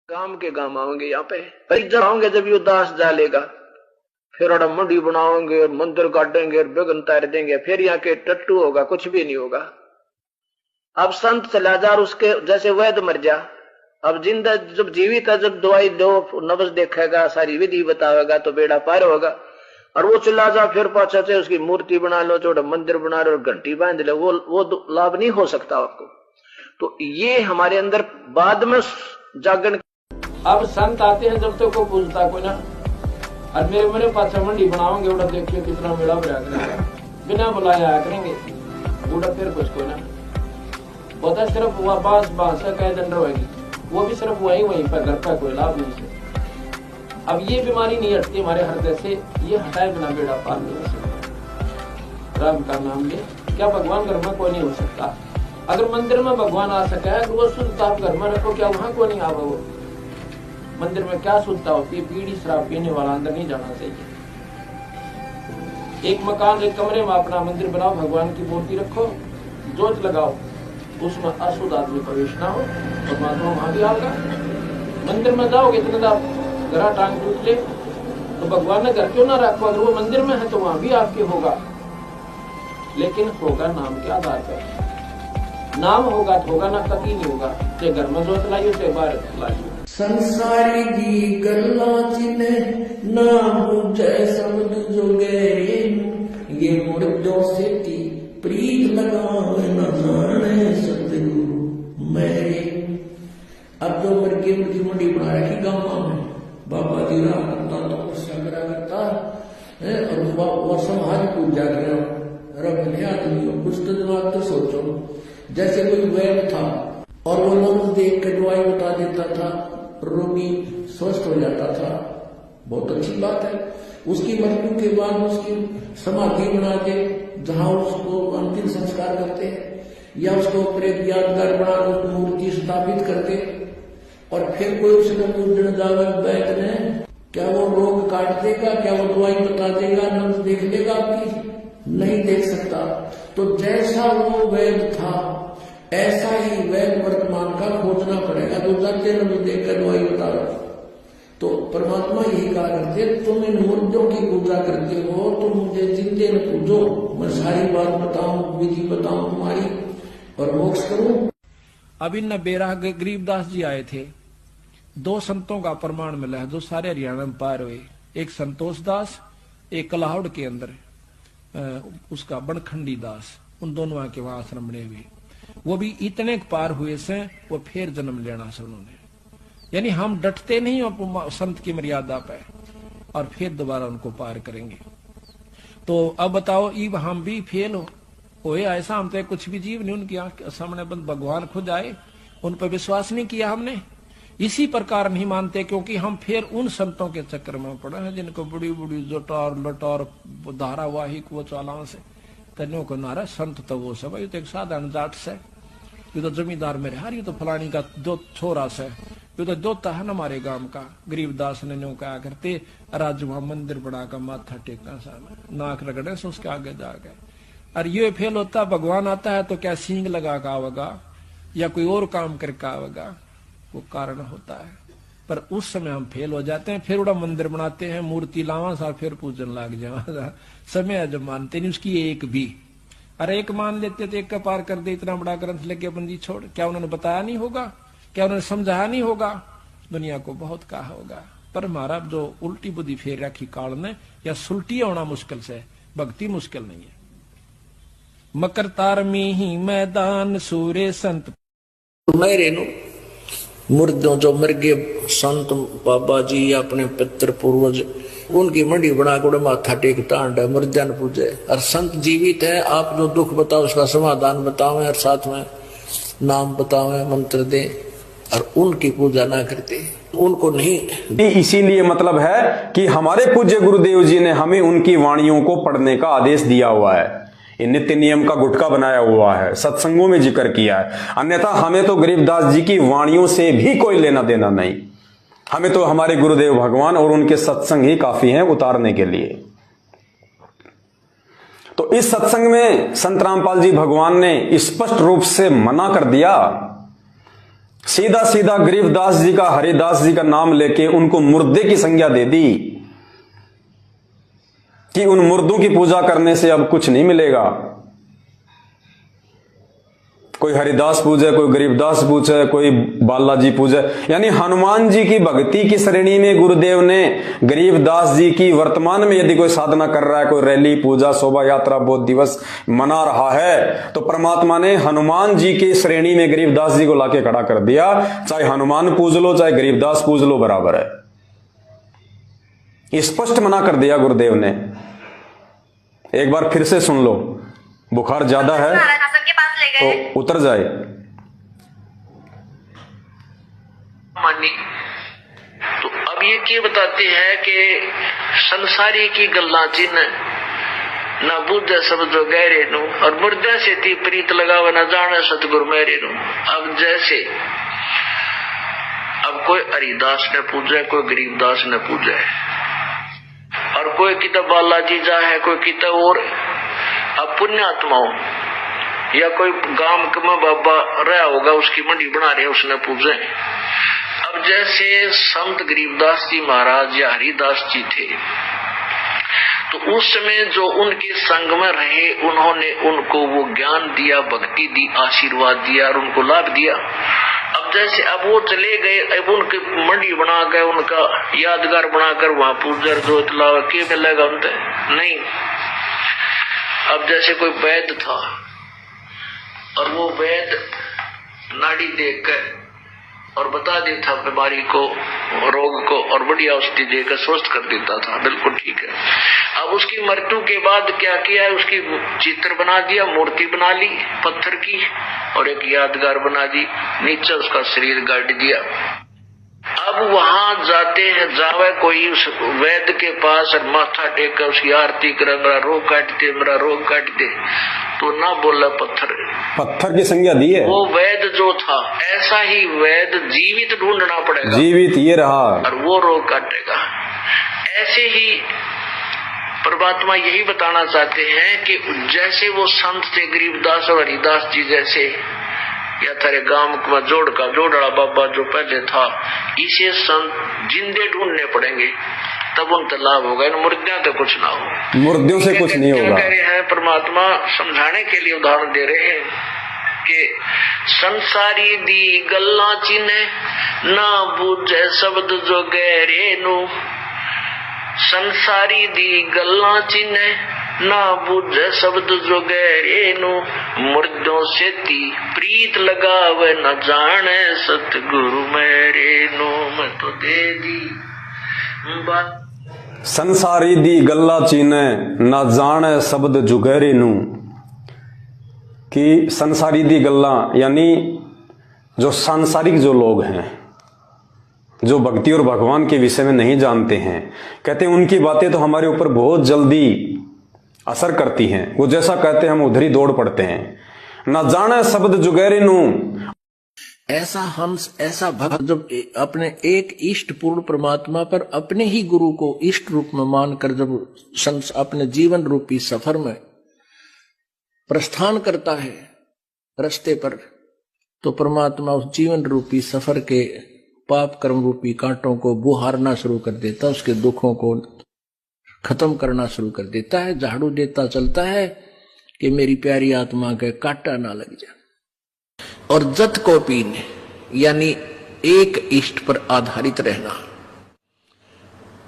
गांव के गांव आओगे यहाँ पे, फिर जब आओगे जब ये दास डालेगा, फिर और मंडी बनाओगे, मंदिर काटेंगे, बेगन तार देंगे, फिर यहाँ के टट्टू होगा, कुछ भी नहीं होगा। अब संत चला जा, उसके जैसे वैद्य मर जा, अब जिंदा जब जीवित है, जब दवाई दो, नब्ज देखेगा, सारी विधि बतावेगा तो बेड़ा पार होगा। और वो चला जा फिर पाछा से उसकी मूर्ति बना लो, छोटा मंदिर बना लो, घंटी बांध लो, वो लाभ नहीं हो सकता आपको। तो ये हमारे अंदर बाद में जागरण। अब संत आते हैं जब तक को पूछता कोई ना, और मेरे पास मंडी बनाओगे, उड़ा देखिए कितना मेला भरा करेंगे, बिना बुलाया आया करेंगे, उड़ा फिर कुछ कोई ना होता, सिर्फ वह बांस का कह दंड होगी, वो भी सिर्फ वहीं पर, घर का कोई लाभ नहीं से। अब ये बीमारी नहीं हटती हमारे हृदय से, ये हटाए बिना बेड़ा पार नहीं हो सकता। राम का नाम ले, क्या भगवान घर में कोई नहीं हो सकता? अगर मंदिर में भगवान आ सका है, वो शुद्धता आप घर में रखो, क्या वहां को नहीं आवा? वो मंदिर में क्या शुद्धता होती है? बीड़ी शराब पीने वाला अंदर नहीं जाना चाहिए। एक मकान, एक कमरे में अपना मंदिर बनाओ, भगवान की मूर्ति रखो, जोत लगाओ, उसमें अशुद्ध आदमी प्रवेश ना हो, परमात्मा वहां भी आएगा। मंदिर में जाओगे इतना घरा टांग टूट ले, तो भगवान ने घर क्यों ना रखो? अगर वो मंदिर में है तो वहां भी आपके होगा, लेकिन होगा नाम के आधार पर। नाम होगा तो होगा, ना कभी नहीं होगा, चाहे घर में जोत लाइयो चाहे बाहर लाइयो। संसारी दी गल्ला जिन्हें ना पूछे समझ जोगे, ये मुर्दों से ती प्रीत लगावे न जाने सतगुरु मेरे। अब जो मर के उनकी मंडी बना रखी गाँव में, बाबा जी राम करता तपस्या करा करता है, और वो समाज पूजा करो, रब आदमी कुछ तो दिमाग तो सोचो। जैसे कोई वैद्य था और वो लोग देख कर दवाई बता देता था, रोगी स्वस्थ हो जाता था, बहुत अच्छी बात है। उसकी मृत्यु के बाद उसकी समाधि बना के जहां उसको अंतिम संस्कार करते या उसको प्रेत यादगार बना कर मूर्ति स्थापित करते, और फिर कोई उसने पूजन जावे वैद्य ने, क्या वो रोग काट देगा? क्या वो दवाई बता देगा? नब्ज देख लेगा आपकी? नहीं देख सकता। तो जैसा वो वैद्य था, ऐसा ही वैद्य वर्तमान का खोजना पड़ेगा, तो जाते नब्ज देखकर दवाई बता रहा। तो परमात्मा यही कहा करते, तुम इन मुर्दों की पूजा करते हो, तुम मुझे जिंदे न पूजो, मैं सारी बात बताऊं, विधि बताऊं तुम्हारी, और मोक्ष करूं। अभी न बेराह गरीबदास जी आए थे, दो संतों का प्रमाण मिला है जो सारे हरियाणा में पार हुए, एक संतोष दास, एक कलाहौड़ के अंदर उसका बनखंडी दास, उन दोनों आके वहां आश्रम बने हुए, वो भी इतने पार हुए से वो फिर जन्म लेना से उन्होंने। यानी हम डटते नहीं हो संत की मर्यादा पे, और फिर दोबारा उनको पार करेंगे। तो अब बताओ, इब हम भी फेल हो ऐसा, हम तो कुछ भी जीव नहीं उनके सामने, बंद भगवान खुद आए, उन पर विश्वास नहीं किया हमने, इसी प्रकार नहीं मानते, क्योंकि हम फिर उन संतों के चक्कर में पड़े हैं जिनको बड़ी बड़ी जटार लटार धारावाहिक वो चालाओं से तनों को नारा संत तो वो सब, ये तो एक साधारण जाट से, ये तो जमींदार मेरे हार, ये तो फलानी का दो छोरा से, ये तो दोता है ना हमारे गांव का। गरीबदास ने नो क्या करते, राज वहां मंदिर बनाकर माथा टेकना सा, नाक रगड़े से उसके आगे जा गए। और ये फेल होता, भगवान आता है तो क्या सींग लगा का आवेगा या कोई और काम करके आवेगा, वो कारण होता है। पर उस समय हम फेल हो जाते हैं, फिर उड़ा मंदिर बनाते हैं, मूर्ति लावा सा, फिर पूजन लाग जावा, समय जब मानते नहीं उसकी एक भी। अरे एक मान लेते तो एक का पार कर दे, इतना बड़ा ग्रंथ लेके बंदी छोड़, क्या उन्होंने बताया नहीं होगा? क्या उन्होंने समझाया नहीं होगा? दुनिया को बहुत कहा होगा, पर हमारा जो उल्टी बुद्धि फेर रखी काल ने, या सुलटी होना मुश्किल से, भक्ति मुश्किल नहीं है। मकर तार में ही मैदान सूर्य संत मेरे नो मुर्दों जो मर गए संत बाबा जी अपने पितर पूर्वज, उनकी मंडी बना कर माथा टेक टांड है, मुर्दन पूजे। और संत जीवित है, आप जो दुख बताओ उसका समाधान बताओ, और साथ में नाम बताओ, मंत्र दे, और उनकी पूजा ना करते, उनको नहीं। इसीलिए मतलब है कि हमारे पूज्य गुरुदेव जी ने हमें उनकी वाणियों को पढ़ने का आदेश दिया हुआ है, ये नित्य नियम का गुटका बनाया हुआ है, सत्संगों में जिक्र किया है। अन्यथा हमें तो गरीबदास जी की वाणियों से भी कोई लेना देना नहीं, हमें तो हमारे गुरुदेव भगवान और उनके सत्संग ही काफी हैं उतारने के लिए। तो इस सत्संग में संत रामपाल जी भगवान ने स्पष्ट रूप से मना कर दिया सीधा सीधा गरीबदास जी का, हरिदास जी का नाम लेके उनको मुर्दे की संज्ञा दे दी कि उन मुर्दों की पूजा करने से अब कुछ नहीं मिलेगा। कोई हरिदास पूजे, कोई गरीबदास पूजे, कोई बालाजी पूजे, यानी हनुमान जी की भक्ति की श्रेणी में गुरुदेव ने गरीबदास जी की वर्तमान में यदि कोई साधना कर रहा है, कोई रैली, पूजा, शोभा यात्रा, बोध दिवस मना रहा है, तो परमात्मा ने हनुमान जी की श्रेणी में गरीबदास जी को लाके खड़ा कर दिया। चाहे हनुमान पूज लो, चाहे गरीबदास पूज लो, बराबर है। स्पष्ट मना कर दिया गुरुदेव ने। एक बार फिर से सुन लो, बुखार ज्यादा है तो उतर जाए। मानी तो अब ये क्या बताते हैं कि संसारी की गल्ला चिन्ह ना बुझे सब जो गहरे नु, और मुर्दे से ती प्रीत लगावे न जाने सतगुरु मेरे नु। अब जैसे अब कोई हरिदास ने पूजा, कोई गरीबदास ने पूजा, और कोई किताब बालाजी जा है, कोई किताब और अब पुण्यात्माओं या कोई गांव में बाबा रहा होगा, उसकी मंडी बना रहे, उसने पूजे। अब जैसे संत गरीबदास जी महाराज या हरिदास जी थे, तो उस समय जो उनके संग में रहे, उन्होंने उनको वो ज्ञान दिया, भक्ति दी, आशीर्वाद दिया और उनको लाभ दिया। अब जैसे अब वो चले गए, अब उनकी मंडी बनाकर, उनका यादगार बनाकर वहां पूजर जो इतलावा के मिलेगा उनसे नहीं। अब जैसे कोई वैद्य था और वो वैद्य नाड़ी देखकर और बता देता बीमारी को, रोग को, और बढ़िया औषधि देकर स्वस्थ कर देता था, बिल्कुल ठीक है। अब उसकी मृत्यु के बाद क्या किया, उसकी चित्र बना दिया, मूर्ति बना ली पत्थर की, और एक यादगार बना दी, नीचे उसका शरीर गाड़ दिया। अब वहां जाते हैं, जावे कोई उस वैद्य के पास और माथा टेक कर उसकी आरती करे, मेरा रोग काट दे, मेरा रोग काट दे, तो ना बोला पत्थर की संज्ञा दी है। वो वैद्य जो था, ऐसा ही वैद्य जीवित ढूंढना पड़ेगा, जीवित ये रहा और वो रोग काटेगा। ऐसे ही परमात्मा यही बताना चाहते हैं कि जैसे वो संत थे गरीबदास और हरिदास जी जैसे, या तेरे गांव में जोड़ड़ा बाबा जो पहले था, इसे संत जिंदे ढूंढने पड़ेंगे, तब उनका लाभ होगा। इन मुर्दियों तो कुछ ना हो, मुर्दियों से कुछ नहीं होगा। कह रहे हैं परमात्मा समझाने के लिए उदाहरण दे रहे हैं कि संसारी दी गल्ला चिन्ह ना बूझे शब्द जो गहरे नु, संसारी दी गल्ला चिन्ह ना बुझे शब्द जो गहरे नु, मुर्दों से ती प्रीत लगावे न जाने सतगुरु मेरे नु। मैं तो दे दी संसारी दी गल्ला चीने ना जाने शब्द जुगहरे नु, कि संसारी दी गल्ला यानी जो सांसारिक जो लोग हैं, जो भक्ति और भगवान के विषय में नहीं जानते हैं, कहते हैं उनकी बातें तो हमारे ऊपर बहुत जल्दी असर करती हैं, वो जैसा कहते हैं हम उधर ही दौड़ पड़ते हैं। न जाने शब्द जुगैरे नू, ऐसा हंस, ऐसा भक्त जब अपने एक इष्ट पूर्ण परमात्मा पर अपने ही गुरु को इष्ट रूप में मानकर जब अपने जीवन रूपी सफर में प्रस्थान करता है रास्ते पर, तो परमात्मा उस जीवन रूपी सफर के पाप कर्म रूपी कांटों को बुहारना शुरू कर देता, उसके दुखों को खत्म करना शुरू कर देता है, झाड़ू देता चलता है कि मेरी प्यारी आत्मा के कांटा ना लग जाए। और जत को पीने यानी एक इष्ट पर आधारित रहना,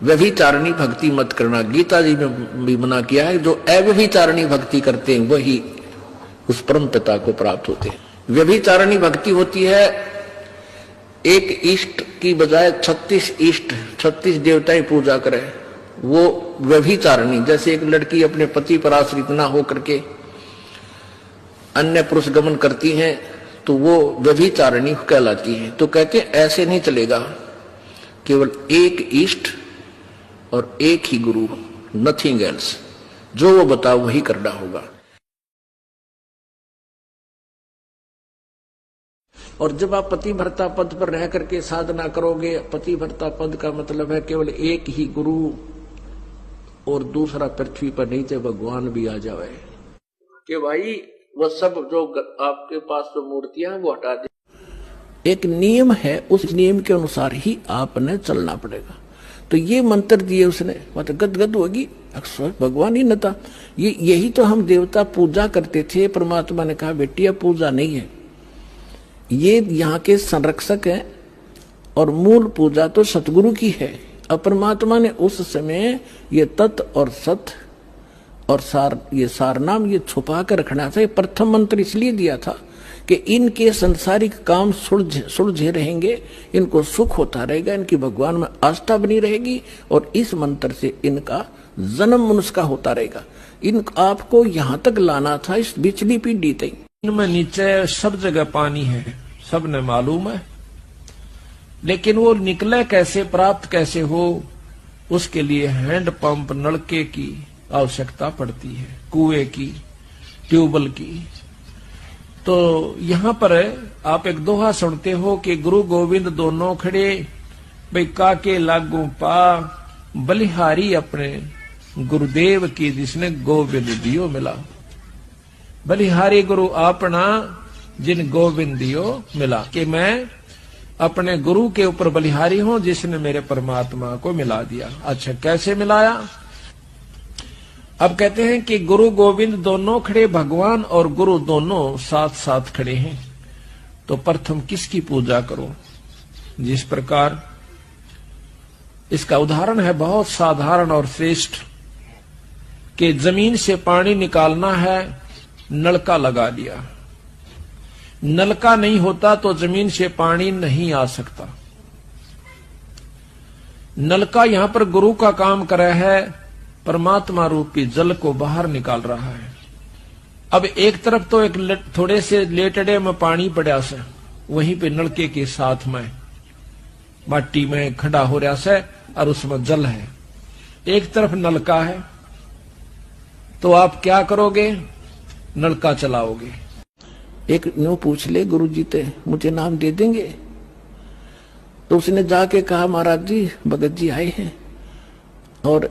व्यभिचारिणी भक्ति मत करना। गीता जी में भी मना किया है, जो अव्यभिचारिणी भक्ति करते हैं वही उस परम पिता को प्राप्त होते हैं। व्यभिचारिणी भक्ति होती है एक इष्ट की बजाय 36 इष्ट, 36 देवताएं पूजा करे, वो व्यभिचारिणी। जैसे एक लड़की अपने पति पर आश्रित ना होकर के अन्य पुरुष गमन करती हैं तो वो व्यभिचारिणी कहलाती है। तो कहते हैं ऐसे नहीं चलेगा, केवल एक इष्ट और एक ही गुरु, नथिंग एल्स। जो वो बताओ वही करना होगा। और जब आप पतिव्रता पद पर रह करके साधना करोगे, पतिव्रता पद का मतलब है केवल एक ही गुरु और दूसरा पृथ्वी पर नहीं थे भगवान भी आ जावे कि भाई वो सब जो आपके पास जो मूर्तियां हैं वो हटा दे। एक नियम है, उस नियम के अनुसार ही आपने चलना पड़ेगा। तो ये मंत्र दिए उसने, मतलब गदगद होगी, अक्सर भगवान ही न था। यही तो हम देवता पूजा करते थे। परमात्मा ने कहा बेटी अब पूजा नहीं है, ये यहाँ के संरक्षक हैं और मूल पूजा तो सतगुरु की है। अब परमात्मा ने उस समय ये तत् और सत और सार, ये सारनाम ये छुपा कर रखना था। ये प्रथम मंत्र इसलिए दिया था कि इनके संसारिक काम सुलझे रहेंगे, इनको सुख होता रहेगा, इनकी भगवान में आस्था बनी रहेगी और इस मंत्र से इनका जन्म मनुष्य का होता रहेगा। इन आपको यहाँ तक लाना था, इस बिचली पीढ़ी तक। इनमें नीचे सब जगह पानी है, सबने मालूम है, लेकिन वो निकले कैसे, प्राप्त कैसे हो, उसके लिए हैंड पंप नलके की आवश्यकता पड़ती है, कुएं की, ट्यूबवेल की। तो यहां पर आप एक दोहा सुनते हो कि गुरु गोविंद दोनों खड़े, भाई काके लागू पा, बलिहारी अपने गुरुदेव की जिसने गोविंद दियो मिला। बलिहारी गुरु अपना जिन गोविंद दियो मिला, कि मैं अपने गुरु के ऊपर बलिहारी हूं जिसने मेरे परमात्मा को मिला दिया। अच्छा, कैसे मिलाया? अब कहते हैं कि गुरु गोविंद दोनों खड़े, भगवान और गुरु दोनों साथ साथ खड़े हैं। तो प्रथम किसकी पूजा करो? जिस प्रकार इसका उदाहरण है बहुत साधारण और श्रेष्ठ, कि जमीन से पानी निकालना है, नलका लगा लिया। नलका नहीं होता तो जमीन से पानी नहीं आ सकता। नलका यहां पर गुरु का काम कर रहा है, परमात्मा रूपी जल को बाहर निकाल रहा है। अब एक तरफ तो एक थोड़े से लेटड़े में पानी पड़ा से, वहीं पे नलके के साथ में माटी में खड़ा हो रहा से और उसमें जल है। एक तरफ नलका है, तो आप क्या करोगे? नलका चलाओगे। एक न्यू पूछ ले गुरु जी ते, मुझे नाम दे देंगे? तो उसने जाके कहा महाराज जी भगत जी आए हैं और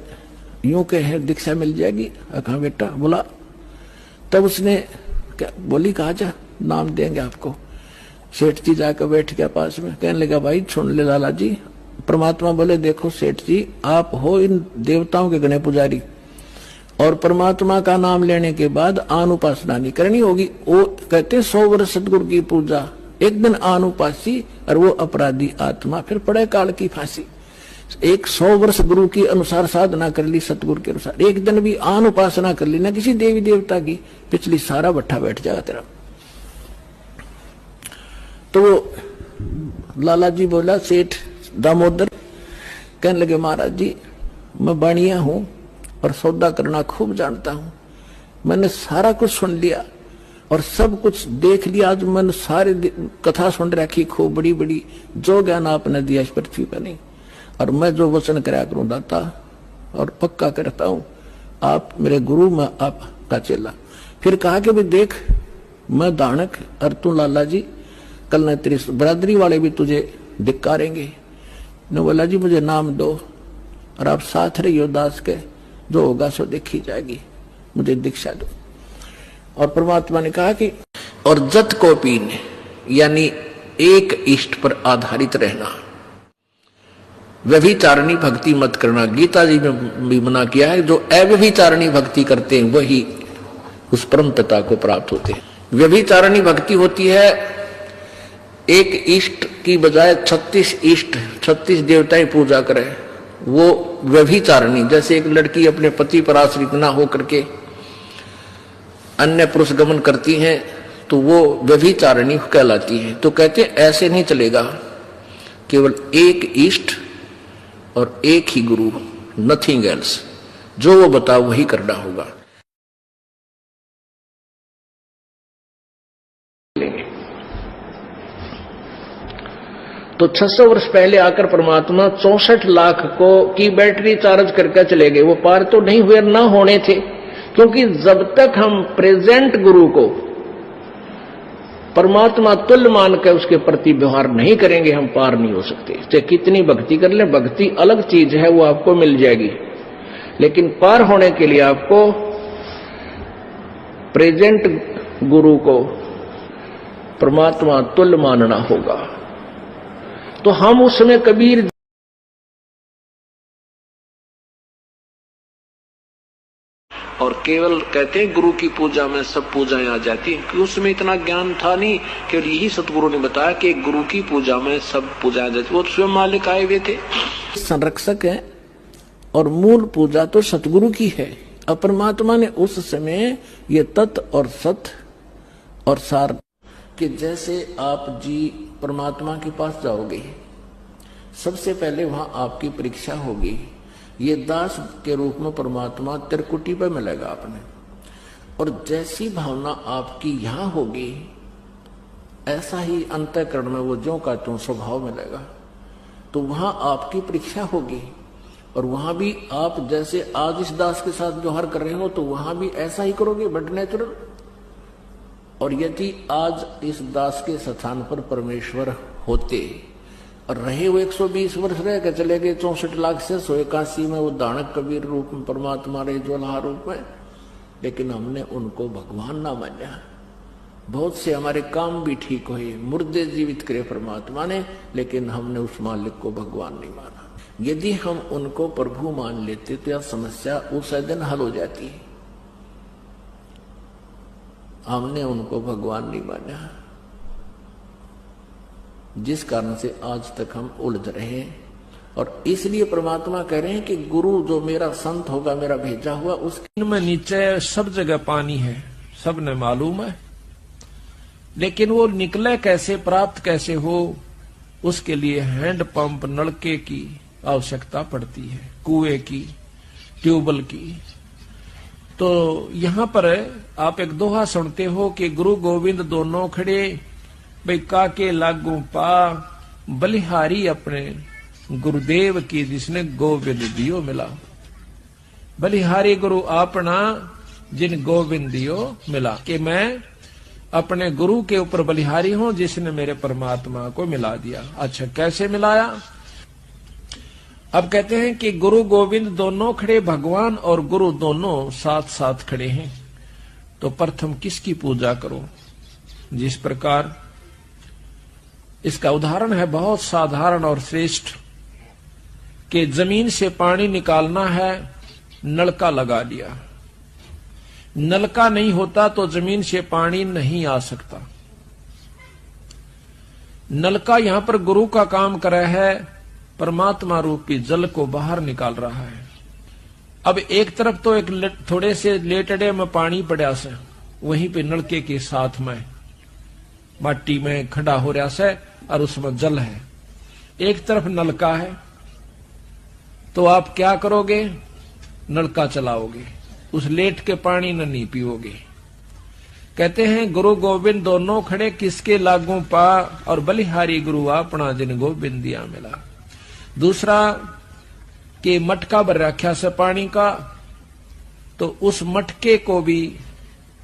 यूं कहे दीक्षा मिल जाएगी। कहा बेटा बोला। तब उसने क्या बोली, कहा जा नाम देंगे आपको। सेठ जी जाकर बैठ गया पास में, कहने लगा भाई सुन ले लाला जी। परमात्मा बोले देखो सेठ जी, आप हो इन देवताओं के गणे पुजारी और परमात्मा का नाम लेने के बाद आन उपासना नहीं करनी होगी। वो कहते 100 वर्ष सतगुरु की पूजा, एक दिन आन उपासी और वो अपराधी आत्मा, फिर पड़े काल की फांसी। 100 वर्ष गुरु की अनुसार साधना कर ली, सतगुरु के अनुसार, एक दिन भी आन उपासना कर ली ना किसी देवी देवता की, पिछली सारा भट्ठा बैठ जाएगा तेरा। तो लाला जी बोला सेठ दामोदर, कहने लगे महाराज जी मैं बाणिया हूं और सौदा करना खूब जानता हूं। मैंने सारा कुछ सुन लिया और सब कुछ देख लिया। आज मैंने सारी कथा सुन रखी खूब बड़ी बड़ी, जो ज्ञान आपने दिया इस पृथ्वी पर नहीं। और मैं जो वचन कराया करूं दाता, और पक्का करता हूं आप मेरे गुरु, में आपका चेला। फिर कहा कि भाई देख मैं दानक और तू लाला जी, कल न तेरी बरादरी वाले भी तुझे धिक्कारेंगे। ने बोला जी मुझे नाम दो और आप साथ रहियो दास के, जो होगा सो देखी जाएगी, मुझे दीक्षा दो। और परमात्मा ने कहा कि और जत को पीन, यानी एक इष्ट पर आधारित रहना, व्यभिचारिणी भक्ति मत करना। गीता जी में भी मना किया है, जो अव्यभिचारिणी भक्ति करते हैं वही उस परम पिता को प्राप्त होते हैं। व्यभिचारिणी भक्ति होती है एक इष्ट की बजाय 36 इष्ट, 36 देवताएं पूजा करे, वो व्यभिचारिणी। जैसे एक लड़की अपने पति पर आश्रित ना होकर के अन्य पुरुष गमन करती हैं तो वो व्यभिचारिणी कहलाती है। तो कहते ऐसे नहीं चलेगा, केवल एक इष्ट और एक ही गुरु, नथिंग एल्स। जो वो बताओ वही करना होगा। तो 600 वर्ष पहले आकर परमात्मा 64 लाख को की बैटरी चार्ज करके चले गए। वो पार तो नहीं हुए, ना होने थे, क्योंकि जब तक हम प्रेजेंट गुरु को परमात्मा तुल्य मान कर उसके प्रति व्यवहार नहीं करेंगे, हम पार नहीं हो सकते। चाहे कितनी भक्ति कर ले, भक्ति अलग चीज है, वो आपको मिल जाएगी, लेकिन पार होने के लिए आपको प्रेजेंट गुरु को परमात्मा तुल्य मानना होगा। तो हम उसमें कबीर और केवल कहते हैं गुरु की पूजा में सब पूजाएं आ जाती हैं, कि उसमें इतना ज्ञान था नहीं। केवल यही सतगुरु ने बताया कि गुरु की पूजा में सब पूजा आ जाती। वो स्वयं मालिक आए हुए थे, संरक्षक है, और मूल पूजा तो सतगुरु की है। और परमात्मा ने उस समय ये तत्व और सत और सार कि जैसे आप जी परमात्मा के पास जाओगे, सबसे पहले वहां आपकी परीक्षा होगी। ये दास के रूप में परमात्मा त्रिकुटी पे मिलेगा आपने, और जैसी भावना आपकी यहां होगी ऐसा ही अंतःकरण में वो ज्यों का त्यों स्वभाव मिलेगा। तो वहां आपकी परीक्षा होगी, और वहां भी आप जैसे आज इस दास के साथ व्यवहार कर रहे हो तो वहां भी ऐसा ही करोगे, बट नेचुरल। और यदि आज इस दास के स्थान पर परमेश्वर होते और रहे वो 120 वर्ष रह के चले गए, 64 लाख से 181 में वो दानक कबीर रूप में परमात्मा रहे ज्वाला रूप में, लेकिन हमने उनको भगवान ना माना। बहुत से हमारे काम भी ठीक हुए, मुर्दे जीवित करे परमात्मा ने, लेकिन हमने उस मालिक को भगवान नहीं माना। यदि हम उनको प्रभु मान लेते तो यह समस्या उस दिन हल हो जाती। हमने उनको भगवान नहीं माना, जिस कारण से आज तक हम उलझ रहे हैं। और इसलिए परमात्मा कह रहे हैं कि गुरु जो मेरा संत होगा, मेरा भेजा हुआ, उसके में नीचे सब जगह पानी है, सबने मालूम है, लेकिन वो निकले कैसे, प्राप्त कैसे हो, उसके लिए हैंड पंप, नलके की आवश्यकता पड़ती है, कुएं की, ट्यूबवेल की। तो यहां पर आप एक दोहा सुनते हो कि गुरु गोविंद दोनों खड़े, भाई काके लागू पा, बलिहारी अपने गुरुदेव की जिसने गोविंद दियो मिला। बलिहारी गुरु आपना जिन गोविंद दियो मिला, कि मैं अपने गुरु के ऊपर बलिहारी हूं जिसने मेरे परमात्मा को मिला दिया। अच्छा, कैसे मिलाया? अब कहते हैं कि गुरु गोविंद दोनों खड़े, भगवान और गुरु दोनों साथ साथ खड़े हैं। तो प्रथम किसकी पूजा करो? जिस प्रकार इसका उदाहरण है बहुत साधारण और श्रेष्ठ, कि जमीन से पानी निकालना है, नलका लगा दिया। नलका नहीं होता तो जमीन से पानी नहीं आ सकता। नलका यहां पर गुरु का काम कर रहा है, परमात्मा रूपी जल को बाहर निकाल रहा है। अब एक तरफ तो एक थोड़े से लेटड़े में पानी पड़ा से, वहीं पे नलके के साथ में माटी में खड़ा हो रहा से और उसमें जल है। एक तरफ नलका है, तो आप क्या करोगे? नलका चलाओगे, उस लेट के पानी न नहीं पियोगे। कहते हैं गुरु गोविंद दोनों खड़े, किसके लागू पा, और बलिहारी गुरु अपना जिन गोविंद दिया मिला। दूसरा कि मटका भर रखा से पानी का, तो उस मटके को भी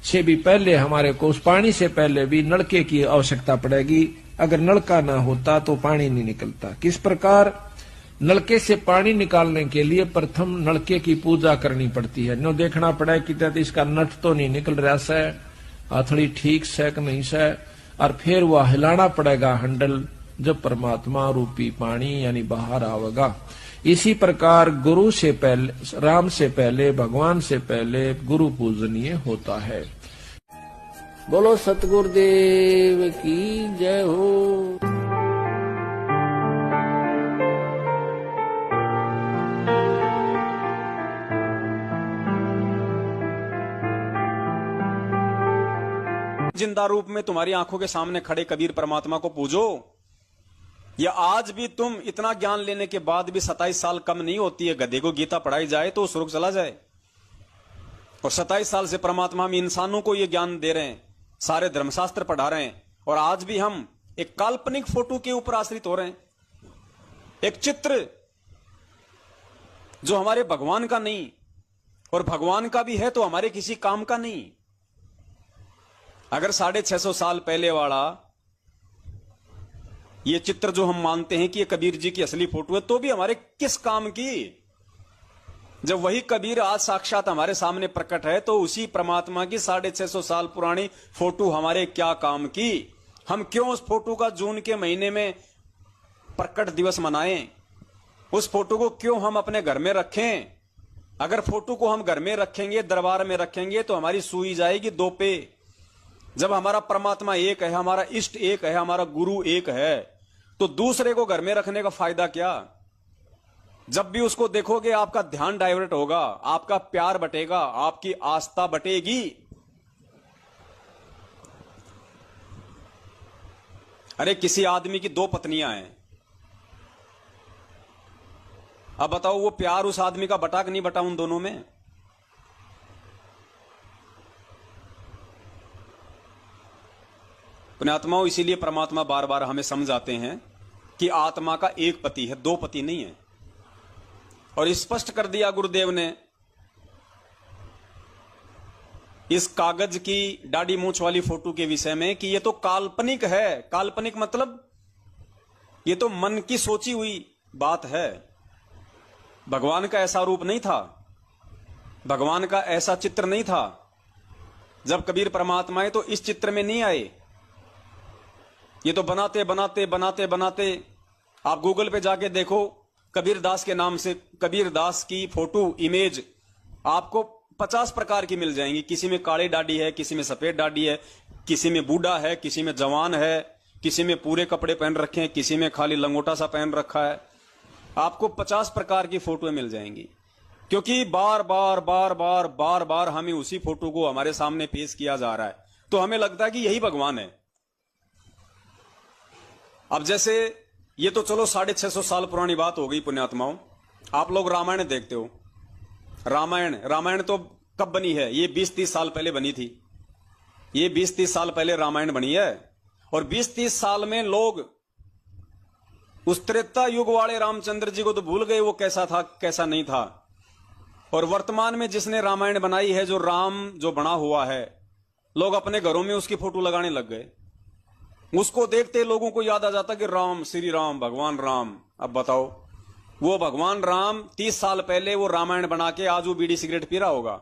से भी पहले हमारे को उस पानी से पहले भी नलके की आवश्यकता पड़ेगी। अगर नलका ना होता तो पानी नहीं निकलता। किस प्रकार? नलके से पानी निकालने के लिए प्रथम नलके की पूजा करनी पड़ती है। नो देखना पड़ा कि इसका नट तो नहीं निकल रहा से, हथड़ी ठीक से कि नहीं से, और फिर वह हिलाना पड़ेगा हैंडल, जब परमात्मा रूपी पानी यानी बाहर आवेगा। इसी प्रकार गुरु से पहले, राम से पहले, भगवान से पहले गुरु पूजनीय होता है। बोलो सतगुरुदेव की जय हो। जिंदा रूप में तुम्हारी आंखों के सामने खड़े कबीर परमात्मा को पूजो। या आज भी तुम इतना ज्ञान लेने के बाद भी 27 साल कम नहीं होती है, गधे को गीता पढ़ाई जाए तो स्वर्ग चला जाए। और 27 साल से परमात्मा हम इंसानों को यह ज्ञान दे रहे हैं, सारे धर्मशास्त्र पढ़ा रहे हैं, और आज भी हम एक काल्पनिक फोटो के ऊपर आश्रित हो रहे हैं। एक चित्र जो हमारे भगवान का नहीं, और भगवान का भी है तो हमारे किसी काम का नहीं। अगर 650 साल पहले वाला ये चित्र जो हम मानते हैं कि ये कबीर जी की असली फोटो है, तो भी हमारे किस काम की? जब वही कबीर आज साक्षात हमारे सामने प्रकट है, तो उसी परमात्मा की 650 साल पुरानी फोटो हमारे क्या काम की? हम क्यों उस फोटो का जून के महीने में प्रकट दिवस मनाएं, उस फोटो को क्यों हम अपने घर में रखें? अगर फोटो को हम घर में रखेंगे, दरबार में रखेंगे, तो हमारी सुई जाएगी दो पे। जब हमारा परमात्मा एक है, हमारा इष्ट एक है, हमारा गुरु एक है, तो दूसरे को घर में रखने का फायदा क्या? जब भी उसको देखोगे आपका ध्यान डाइवर्ट होगा, आपका प्यार बटेगा, आपकी आस्था बटेगी। अरे किसी आदमी की 2 पत्नियां हैं, अब बताओ वो प्यार उस आदमी का बटा कि नहीं बटा उन दोनों में? पुण्यात्माओं, इसीलिए परमात्मा बार बार हमें समझाते हैं कि आत्मा का एक पति है, 2 पति नहीं है। और स्पष्ट कर दिया गुरुदेव ने इस कागज की दाढ़ी मूंछ वाली फोटो के विषय में कि ये तो काल्पनिक है। काल्पनिक मतलब ये तो मन की सोची हुई बात है। भगवान का ऐसा रूप नहीं था, भगवान का ऐसा चित्र नहीं था। जब कबीर परमात्मा आए तो इस चित्र में नहीं आए। ये तो बनाते बनाते बनाते बनाते आप गूगल पे जाके देखो, कबीर दास के नाम से कबीर दास की फोटो इमेज आपको 50 प्रकार की मिल जाएंगी। किसी में काली दाढ़ी है, किसी में सफेद दाढ़ी है, किसी में बूढ़ा है, किसी में जवान है, किसी में पूरे कपड़े पहन रखे हैं, किसी में खाली लंगोटा सा पहन रखा है। आपको 50 प्रकार की फोटो मिल जाएंगी, क्योंकि बार बार बार बार बार बार हमें उसी फोटो को हमारे सामने पेश किया जा रहा है, तो हमें लगता है कि यही भगवान है। अब जैसे ये तो चलो 650 साल पुरानी बात हो गई पुण्यात्माओं। आप लोग रामायण देखते हो। रामायण तो कब बनी है? ये 20-30 साल पहले बनी थी। ये 20-30 साल पहले रामायण बनी है। और 20-30 साल में लोग उस त्रेता युग वाले रामचंद्र जी को तो भूल गए, वो कैसा था कैसा नहीं था। और वर्तमान में जिसने रामायण बनाई है, जो राम जो बना हुआ है, लोग अपने घरों में उसकी फोटो लगाने लग गए। उसको देखते लोगों को याद आ जाता कि राम, श्री राम, भगवान राम। अब बताओ, वो भगवान राम 30 साल पहले वो रामायण बना के आज वो बीड़ी सिगरेट पी रहा होगा,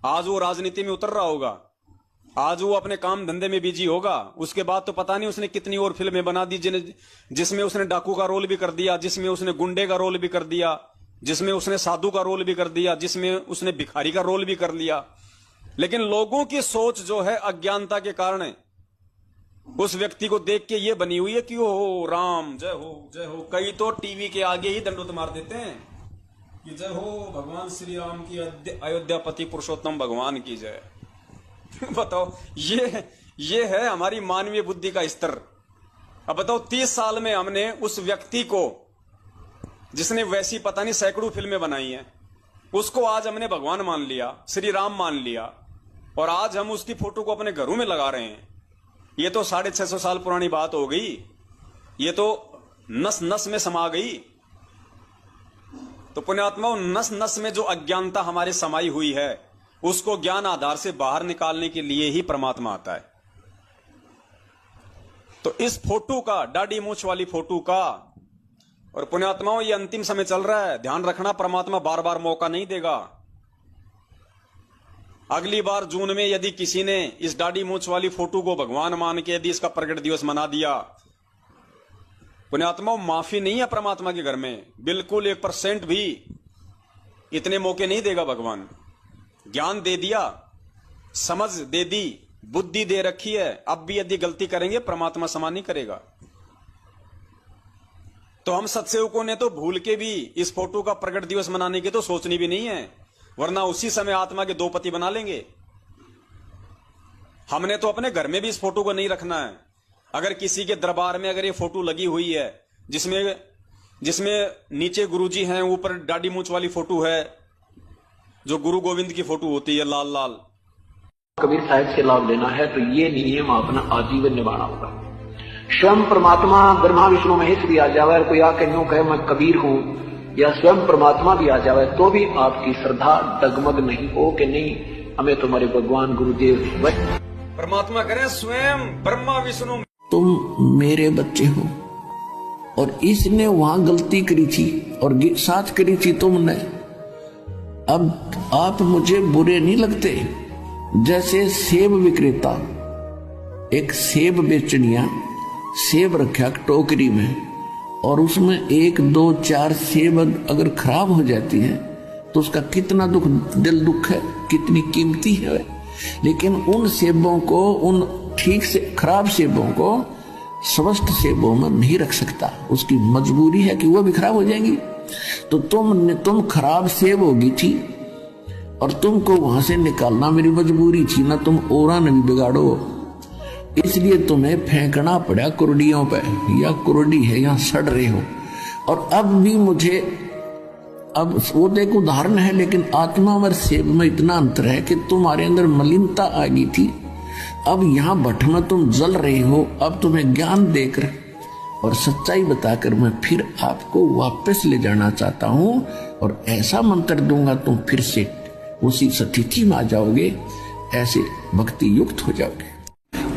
आज वो राजनीति में उतर रहा होगा, आज वो अपने काम धंधे में बिजी होगा। उसके बाद तो पता नहीं उसने कितनी और फिल्में बना दी जिसमें उसने डाकू का रोल भी कर दिया, जिसमें उसने गुंडे का रोल भी कर दिया, जिसमें उसने साधु का रोल भी कर दिया, जिसमें उसने भिखारी का रोल भी कर लिया। लेकिन लोगों की सोच जो है अज्ञानता के कारण उस व्यक्ति को देख के ये बनी हुई है कि हो राम जय हो जय हो। कई तो टीवी के आगे ही दंडोत मार देते हैं कि जय हो भगवान श्री राम की, अयोध्यापति पुरुषोत्तम भगवान की जय। बताओ, ये है हमारी मानवीय बुद्धि का स्तर। अब बताओ, 30 साल में हमने उस व्यक्ति को जिसने वैसी पता नहीं सैकड़ों फिल्में बनाई हैं, उसको आज हमने भगवान मान लिया, श्री राम मान लिया, और आज हम उसकी फोटो को अपने घरों में लगा रहे हैं। ये तो 650 साल पुरानी बात हो गई। ये तो नस नस में समा गई। तो पुण्यात्माओं, नस नस में जो अज्ञानता हमारे समाई हुई है, उसको ज्ञान आधार से बाहर निकालने के लिए ही परमात्मा आता है। तो इस फोटो का, दाढ़ी मूंछ वाली फोटो का, और पुण्यात्माओं ये अंतिम समय चल रहा है, ध्यान रखना, परमात्मा बार बार मौका नहीं देगा। अगली बार जून में यदि किसी ने इस दाढ़ी मूंछ वाली फोटो को भगवान मान के यदि इसका प्रकट दिवस मना दिया, पुण्यात्माओं माफी नहीं है परमात्मा के घर में, बिल्कुल 1% भी इतने मौके नहीं देगा भगवान। ज्ञान दे दिया, समझ दे दी, बुद्धि दे रखी है, अब भी यदि गलती करेंगे परमात्मा क्षमा नहीं करेगा। तो हम सत्सेवकों ने तो भूल के भी इस फोटो का प्रकट दिवस मनाने की तो सोचनी भी नहीं है, वरना उसी समय आत्मा के 2 पति बना लेंगे। हमने तो अपने घर में भी इस फोटो को नहीं रखना है। अगर किसी के दरबार में अगर ये फोटो लगी हुई है जिसमें नीचे गुरुजी हैं, ऊपर दाढ़ी मूंछ वाली फोटो है, जो गुरु गोविंद की फोटो होती है लाल लाल, कबीर साहिब से लाभ लेना है तो ये नियम अपना आजीवन निभाना होगा। स्वयं परमात्मा ब्रह्मा विष्णु महेश भी आ जावे और कोई आके यूं कहे मैं कबीर हूं, या स्वयं परमात्मा भी आ जावे, तो भी आपकी श्रद्धा डगमग नहीं हो कि नहीं हमें तुम्हारे भगवान गुरुदेव। परमात्मा करें स्वयं ब्रह्मा विष्णु, तुम मेरे बच्चे हो, और इसने वहां गलती करी थी और साथ करी थी तुमने। अब आप मुझे बुरे नहीं लगते। जैसे सेब विक्रेता एक सेब बेचनिया सेब रखा टोकरी में, और उसमें 1, 2, 4 सेब अगर खराब हो जाती है तो उसका कितना दिल दुख है, कितनी कीमती है। लेकिन उन सेबों को, उन ठीक से खराब सेबों को स्वस्थ सेबों में नहीं रख सकता, उसकी मजबूरी है कि वो भी खराब हो जाएंगी। तो तुम खराब सेब होगी थी और तुमको वहां से निकालना मेरी मजबूरी थी ना, तुम औरा ने भी बिगाड़ो, इसलिए तुम्हें फेंकना पड़ा कुरडियों पे। या कुरडी है, यहाँ सड़ रहे हो। और अब भी मुझे, अब वो तो एक उदाहरण है, लेकिन आत्मा और सेब में इतना अंतर है कि तुम्हारे अंदर मलिनता आ गई थी, अब यहाँ भट्ट में तुम जल रहे हो। अब तुम्हें ज्ञान देकर और सच्चाई बताकर मैं फिर आपको वापस ले जाना चाहता हूँ और ऐसा मंत्र दूंगा तुम फिर से उसी स्थिति में आ जाओगे, ऐसे भक्ति युक्त हो जाओगे।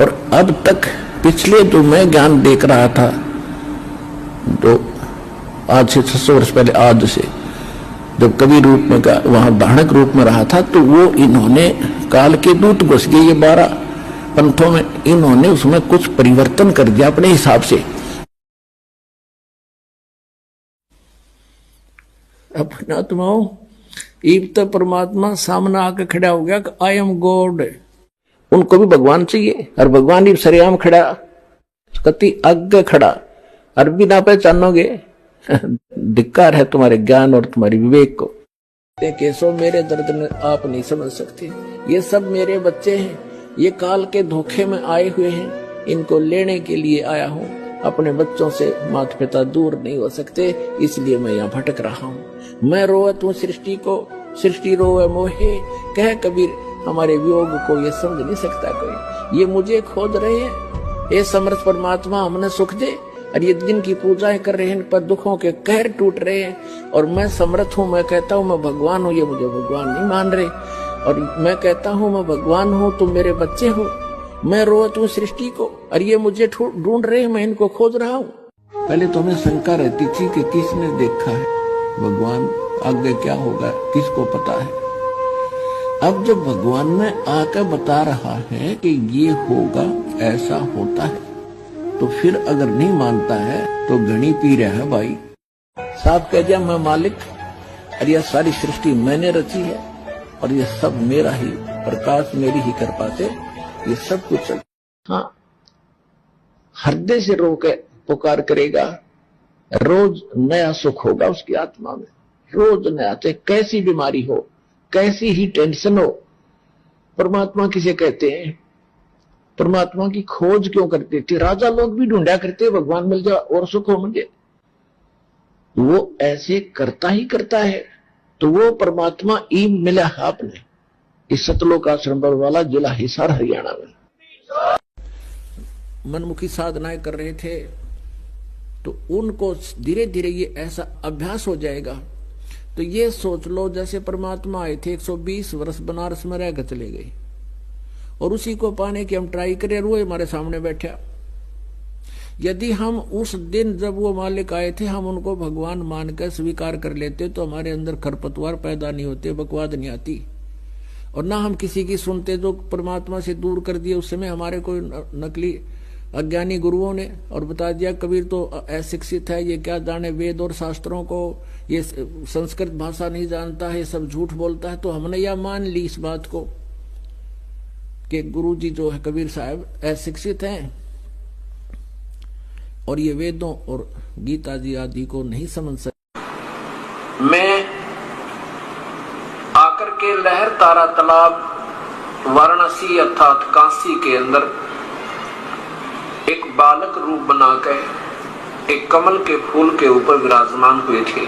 और अब तक पिछले जो मैं ज्ञान देख रहा था, जो आज से 600 वर्ष पहले, आज से जब कवि रूप में वहां दानक रूप में रहा था, तो वो इन्होंने काल के दूत घुस गए ये 12 पंथों में, इन्होंने उसमें कुछ परिवर्तन कर दिया अपने हिसाब से। अपने आत्माओं, ईब तो परमात्मा सामने आके खड़ा हो गया कि आई एम गॉड। उनको भी भगवान चाहिए, और भगवान ही सरेआम खड़ा, कति आगे खड़ा, और भी ना पहचानोगे, धिक्कार है तुम्हारे ज्ञान और तुम्हारी विवेक को। केशव, मेरे दर्द में आप नहीं समझ सकते, ये सब मेरे बच्चे हैं, ये काल के धोखे में आए हुए हैं, इनको लेने के लिए आया हूँ। अपने बच्चों से माता पिता दूर नहीं हो सकते, इसलिए मैं यहाँ भटक रहा हूँ। मैं रोवत हूँ सृष्टि को, सृष्टि रोवे मोहे, कह कबीर हमारे वियोग को ये समझ नहीं सकता कोई। ये मुझे खोज रहे हैं, ये समर्थ परमात्मा हमने सुख दे, और ये दिन की पूजाएं कर रहे हैं, इन पर दुखों के कहर टूट रहे हैं। और मैं समर्थ हूँ, मैं कहता हूँ मैं भगवान हूँ, ये मुझे भगवान नहीं मान रहे। और मैं कहता हूँ मैं भगवान हूँ, तुम मेरे बच्चे हो। मैं रोवत हूँ सृष्टि को, और ये मुझे ढूंढ रहे हैं, मैं इनको खोज रहा हूँ। पहले तो हमें शंका रहती थी कि किसने देखा है भगवान, आगे क्या होगा किसको पता है। अब जब भगवान में आकर बता रहा है कि ये होगा, ऐसा होता है, तो फिर अगर नहीं मानता है तो घनी पी रहा है भाई। साफ कह दिया मैं मालिक, और यह सारी सृष्टि मैंने रची है, और ये सब मेरा ही प्रकाश, मेरी ही कृपा से ये सब कुछ चल। हाँ, हृदय से रो के पुकार करेगा, रोज नया सुख होगा उसकी आत्मा में, रोज नया। चाहे कैसी बीमारी हो, कैसी ही टेंशन हो, परमात्मा किसे कहते हैं? परमात्मा की खोज क्यों करते थे? राजा लोग भी ढूंढा करते भगवान मिल जाए और सुख हो मुझे। वो ऐसे करता ही करता है। तो वो परमात्मा ईम मिला आपने इस सतलोक आश्रम वाला, जिला हिसार, हरियाणा में। मनमुखी साधनाएं कर रहे थे, तो उनको धीरे धीरे ये ऐसा अभ्यास हो जाएगा। तो ये सोच लो जैसे परमात्मा आए थे, 120 वर्ष बनारस में रहकर चले गए, और उसी को पाने की हम ट्राई करें, वो हमारे सामने बैठा। यदि हम उस दिन जब वो मालिक आए थे हम उनको भगवान मानकर स्वीकार कर लेते, तो हमारे अंदर खरपतवार पैदा नहीं होते, बकवाद नहीं आती, और ना हम किसी की सुनते जो परमात्मा से दूर कर दिए। उस समय हमारे कोई नकली अज्ञानी गुरुओं ने और बता दिया कबीर तो अशिक्षित है, ये क्या जाने वेद और शास्त्रों को, ये संस्कृत भाषा नहीं जानता है, सब झूठ बोलता है। तो हमने यह मान ली इस बात को कि गुरु जी जो है कबीर साहब अशिक्षित हैं और ये वेदों और गीता जी आदि को नहीं समझ सकते। मैं आकर के लहर तारा तालाब वाराणसी अर्थात काशी के अंदर एक बालक रूप बनाकर एक कमल के फूल के ऊपर विराजमान हुए थे।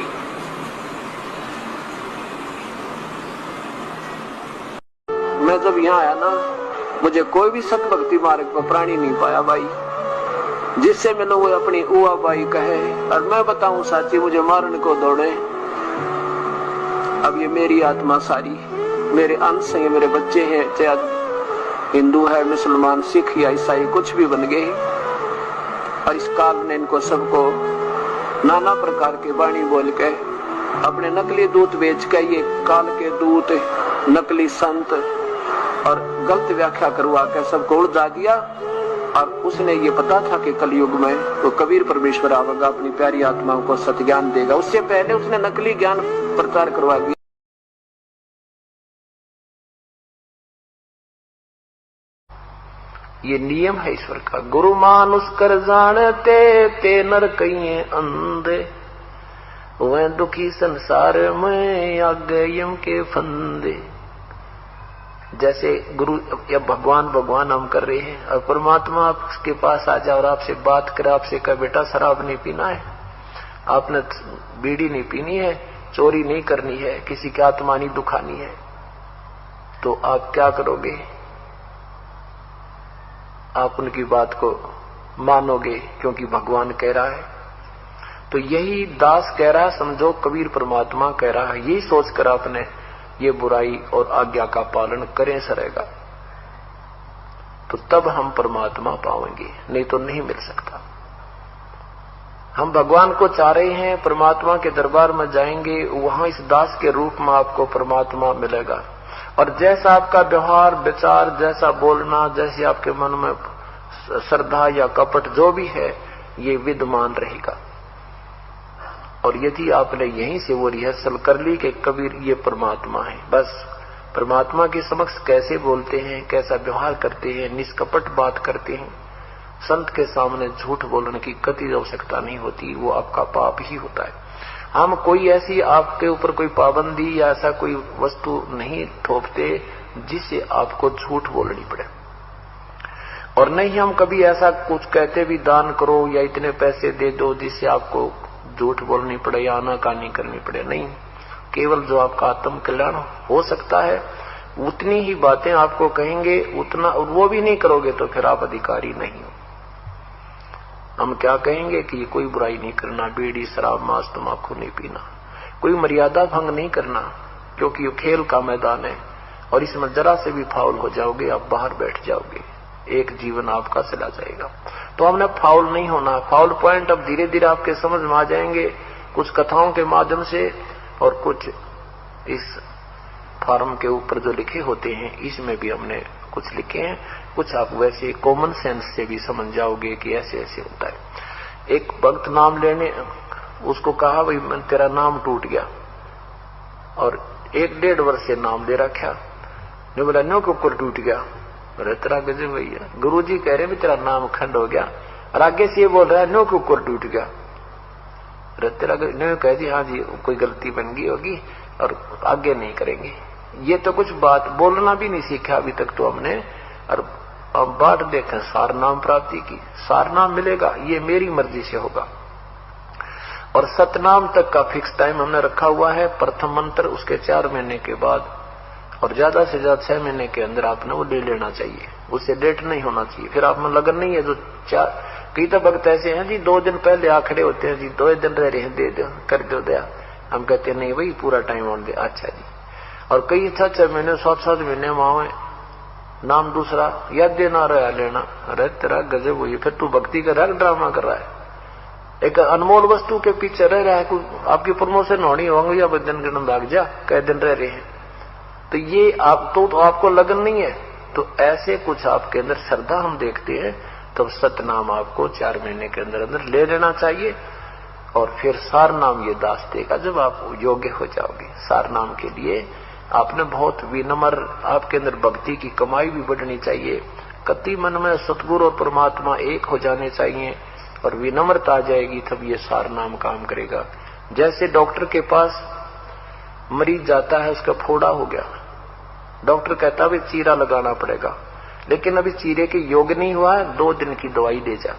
मैं जब यहाँ आया ना, मुझे कोई भी सत भक्ति मार्ग पर प्राणी नहीं पाया भाई, जिससे मैंने वो अपनी उआ बाई कहे और मैं बताऊं साची मुझे मारने को दौड़े। अब ये मेरी आत्मा सारी मेरे अंश है, मेरे बच्चे हैं, चाहे हिंदू है, मुसलमान, सिख या ईसाई कुछ भी बन गए, और इस काल ने इनको सबको नाना प्रकार के वाणी बोल के अपने नकली दूत बेच के, ये काल के दूत नकली संत और गलत व्याख्या करवा के सबको उड़ा दिया। और उसने ये पता था कि कलयुग में तो कबीर परमेश्वर आवेगा, अपनी प्यारी आत्माओं को सत्य ज्ञान देगा। उससे पहले उसने नकली ज्ञान प्रचार करवा दिया। ये नियम है ईश्वर का। गुरु मानुष कर जानते ते नर कहिए अंधे, वह दुखी संसार में आगे यम के फंदे। जैसे गुरु या भगवान भगवान हम कर रहे हैं और परमात्मा आपके पास आ जाए और आपसे बात करे, आपसे कहे बेटा शराब नहीं पीना है, आपने बीड़ी नहीं पीनी है, चोरी नहीं करनी है, किसी की आत्मा नहीं दुखानी है, तो आप क्या करोगे? आप उनकी बात को मानोगे क्योंकि भगवान कह रहा है। तो यही दास कह रहा है, समझो कबीर परमात्मा कह रहा है, यही सोचकर आपने ये बुराई और आज्ञा का पालन करें सरेगा, तो तब हम परमात्मा पाएंगे, नहीं तो नहीं मिल सकता। हम भगवान को चाह रहे हैं, परमात्मा के दरबार में जाएंगे, वहां इस दास के रूप में आपको परमात्मा मिलेगा। और जैसा आपका व्यवहार विचार, जैसा बोलना, जैसे आपके मन में श्रद्धा या कपट जो भी है, ये विद्यमान रहेगा। और यदि आपने यहीं से वो रिहर्सल कर ली कि कबीर ये परमात्मा है, बस परमात्मा के समक्ष कैसे बोलते हैं, कैसा व्यवहार करते हैं, निष्कपट बात करते हैं, संत के सामने झूठ बोलने की कतई आवश्यकता नहीं होती, वो आपका पाप ही होता है। हम कोई ऐसी आपके ऊपर कोई पाबंदी या ऐसा कोई वस्तु नहीं थोपते जिससे आपको झूठ बोलनी पड़े, और नहीं हम कभी ऐसा कुछ कहते भी दान करो या इतने पैसे दे दो जिससे आपको झूठ बोलनी पड़े या आनाकानी करनी पड़े। नहीं, केवल जो आपका आत्म कल्याण हो सकता है उतनी ही बातें आपको कहेंगे, उतना, और वो भी नहीं करोगे तो फिर आप अधिकारी नहीं हो। हम क्या कहेंगे कि ये कोई बुराई नहीं करना, बीड़ी शराब मांस तंबाकू नहीं पीना, कोई मर्यादा भंग नहीं करना, क्योंकि ये खेल का मैदान है और इसमें जरा से भी फाउल हो जाओगे आप बाहर बैठ जाओगे, एक जीवन आपका चला जाएगा। तो हमने फाउल नहीं होना। फाउल पॉइंट अब धीरे धीरे आपके समझ में आ जाएंगे, कुछ कथाओं के माध्यम से और कुछ इस फार्म के ऊपर जो लिखे होते हैं इसमें भी हमने कुछ लिखे हैं, कुछ आप वैसे कॉमन सेंस से भी समझ जाओगे कि ऐसे ऐसे होता है। एक भक्त नाम लेने, उसको कहा भाई मैं तेरा नाम टूट गया, और 1-1.5 वर्ष से नाम दे रखा, ने बोला नो कुकर टूट गया। अरे तेरा गजब भैया, गुरु जी कह रहे भी तेरा नाम खंड हो गया, और आगे से ये बोल रहा है नो कुकर टूट गया। अरे तेरा नो कह दी हाँ जी कोई गलती बन गई होगी और आगे नहीं करेंगे। ये तो कुछ बात बोलना भी नहीं सीखा अभी तक तो हमने, और अब बात देखें सार नाम प्राप्ति की, सार नाम मिलेगा ये मेरी मर्जी से होगा। और सतनाम तक का फिक्स टाइम हमने रखा हुआ है, प्रथम मंत्र उसके 4 महीने के बाद, और ज्यादा से ज्यादा 6 महीने के अंदर आपने वो ले लेना चाहिए, उससे डेट नहीं होना चाहिए। फिर आप में लगन नहीं है, जो कई तो भक्त ऐसे हैं जी 2 दिन पहले आ खड़े होते हैं जी, 2 दिन रह रहे हैं, दे दो कर दो दया, हम कहते हैं नहीं भाई पूरा टाइम ऑन दे, अच्छा जी। और कई 6-6 महीने 7-7 महीने वहां नाम दूसरा या देना रहा लेना। अरे तेरा गजब हुई, फिर तू भक्ति का रंग ड्रामा कर रहा है, एक अनमोल वस्तु के पीछे रह रहा है। आपकी प्रमोशन होनी होंगी या दिन गिन भाग जा, कई दिन रह रहे हैं, तो ये आप तो आपको लगन नहीं है। तो ऐसे कुछ आपके अंदर श्रद्धा हम देखते हैं, तब सतनाम आपको 4 महीने के अंदर अंदर ले लेना चाहिए। और फिर सार नाम ये दास देगा जब आप योग्य हो जाओगे। सार नाम के लिए आपने बहुत विनम्र, आपके अंदर भक्ति की कमाई भी बढ़नी चाहिए, कति मन में सतगुरु और परमात्मा एक हो जाने चाहिए, और विनम्रता आ जाएगी तब ये सार नाम काम करेगा। जैसे डॉक्टर के पास मरीज जाता है, उसका फोड़ा हो गया, डॉक्टर कहता है चीरा लगाना पड़ेगा, लेकिन अभी चीरे के योग नहीं हुआ है, 2 दिन की दवाई दे जा।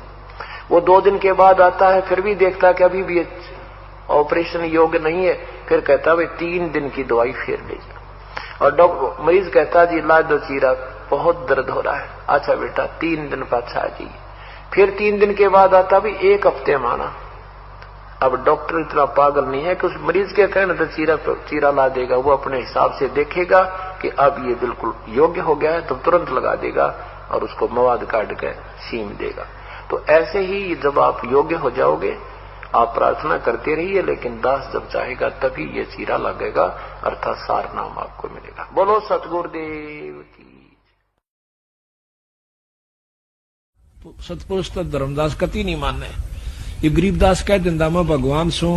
वो 2 दिन के बाद आता है, फिर भी देखता है कि अभी भी ऑपरेशन योग्य नहीं है, फिर कहता है 3 दिन की दवाई फिर ले जा। और डॉक्टर मरीज कहता है जी इलाज दो चीरा, बहुत दर्द हो रहा है, अच्छा बेटा 3 दिन पाछा आ जाइए। फिर 3 दिन के बाद आता भी 1 हफ्ते माना। अब डॉक्टर इतना पागल नहीं है कि उस मरीज के कहने तो चीरा ला देगा, वो अपने हिसाब से देखेगा कि अब ये बिल्कुल योग्य हो गया है तो तुरंत लगा देगा और उसको मवाद काट के सीम देगा। तो ऐसे ही जब आप योग्य हो जाओगे, आप प्रार्थना करते रहिए, लेकिन दास जब चाहेगा तभी ये चीरा लगेगा, अर्थात सार नाम आपको मिलेगा। बोलो सतगुरुदेव की। सतपुरुष तो धर्मदास कति नहीं माने। ये गरीबदास कह दिंदा मैं भगवान सो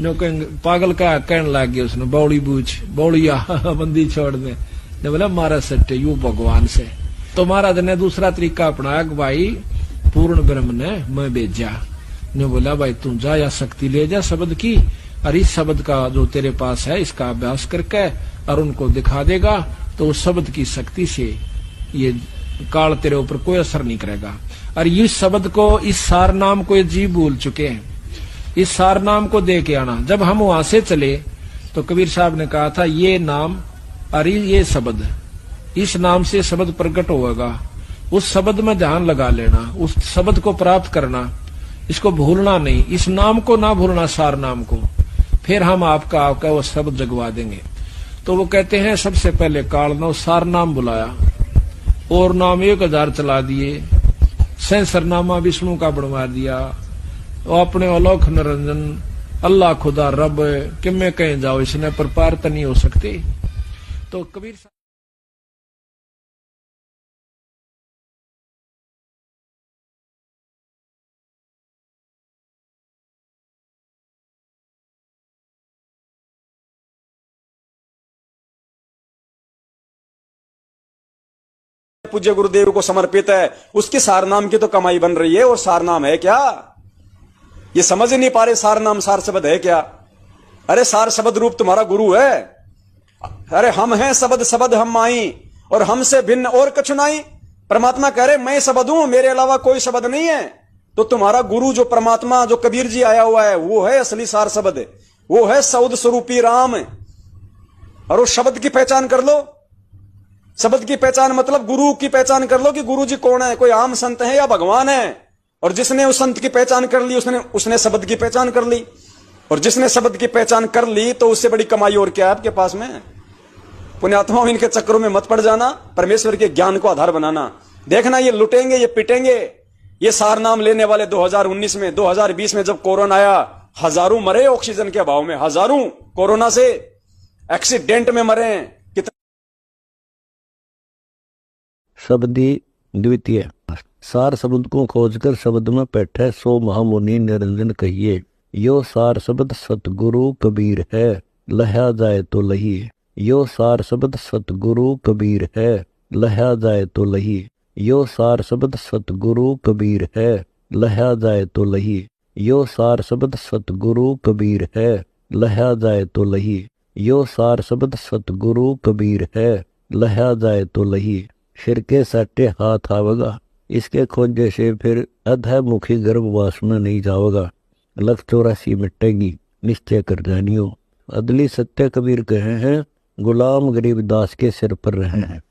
नो पागल का कहने लग गया उसने, बौड़ी बूझ बौड़िया बंदी छोड़ दे। ने बोला मारा सट्टे यू भगवान से। तो महाराज ने दूसरा तरीका अपनाया कि भाई पूर्ण ब्रह्म ने मैं भेजा। ने बोला भाई तू जा या शक्ति ले जा शब्द की, और इस शब्द का जो तेरे पास है इसका अभ्यास करके और उनको दिखा देगा तो उस शब्द की शक्ति से ये काल तेरे ऊपर कोई असर नहीं करेगा। और इस शब्द को, इस सार नाम को ये जीव भूल चुके हैं, इस सार नाम को दे के आना। जब हम वहां से चले तो कबीर साहब ने कहा था ये नाम और ये शब्द, इस नाम से शब्द प्रकट होगा, उस शब्द में ध्यान लगा लेना, उस शब्द को प्राप्त करना, इसको भूलना नहीं, इस नाम को ना भूलना, सार नाम को। फिर हम आपका वो शब्द जगवा देंगे। तो वो कहते हैं सबसे पहले काल ने सार नाम बुलाया और नाम 1000 चला दिए, सहस्रनामा विष्णु का बनवा दिया, वो अपने अलौक निरंजन अल्लाह खुदा रब कि मैं कहीं जाओ इसने पर पार तो नहीं हो सकते। तो कबीर पूज्य गुरुदेव को समर्पित है, उसकी सारनाम की तो कमाई बन रही है। और सारनाम है क्या, ये समझ ही नहीं पा रहे सार नाम सार शब्द है क्या। अरे सार शब्द रूप तुम्हारा गुरु है। अरे हम हैं शब्द शब्द हम माई और हमसे भिन्न और कछु नहीं। परमात्मा कह रहे मैं शब्द हूं, मेरे अलावा कोई शब्द नहीं है। तो तुम्हारा गुरु जो परमात्मा जो कबीर जी आया हुआ है वो है असली सार शब्द, वो है सौद स्वरूपी राम। और उस शब्द की पहचान कर लो। शब्द की पहचान मतलब गुरु की पहचान कर लो कि गुरु जी कौन है, कोई आम संत है या भगवान है। और जिसने उस संत की पहचान कर ली उसने शब्द की पहचान कर ली। और जिसने शब्द की पहचान कर ली तो उससे बड़ी कमाई और क्या है आपके पास में। पुण्यात्माओं इनके चक्करों में मत पड़ जाना, परमेश्वर के ज्ञान को आधार बनाना। देखना ये लुटेंगे, ये पिटेंगे। ये सार नाम लेने वाले 2019 में 2020 में जब कोरोना आया, हजारों मरे ऑक्सीजन के अभाव में, हजारों कोरोना से एक्सीडेंट में मरे। शब्दी द्वितीय। सार शब्द को खोजकर शब्द में बैठे सो महामुनि निरंजन कहिए। यो सार शब्द सतगुरु कबीर है, लहा जाए तो लही। यो सार शब्द सतगुरु कबीर है, लहा जाए तो लही। यो सार शब्द सतगुरु कबीर है, लहा जाए तो लही। यो सार शब्द सतगुरु कबीर है, लहा जाए तो लही। यो सार शब्द सतगुरु कबीर है, लहा जाए तो लही। सिर के सट्टे हाथ आवेगा, इसके खोजे से फिर अधमुखी गर्भवास में नहीं जाओगा। लख 84 मिटेगी, निश्चय कर जानियो। अदली सत्य कबीर कहे हैं, गुलाम गरीबदास के सिर पर रहे हैं।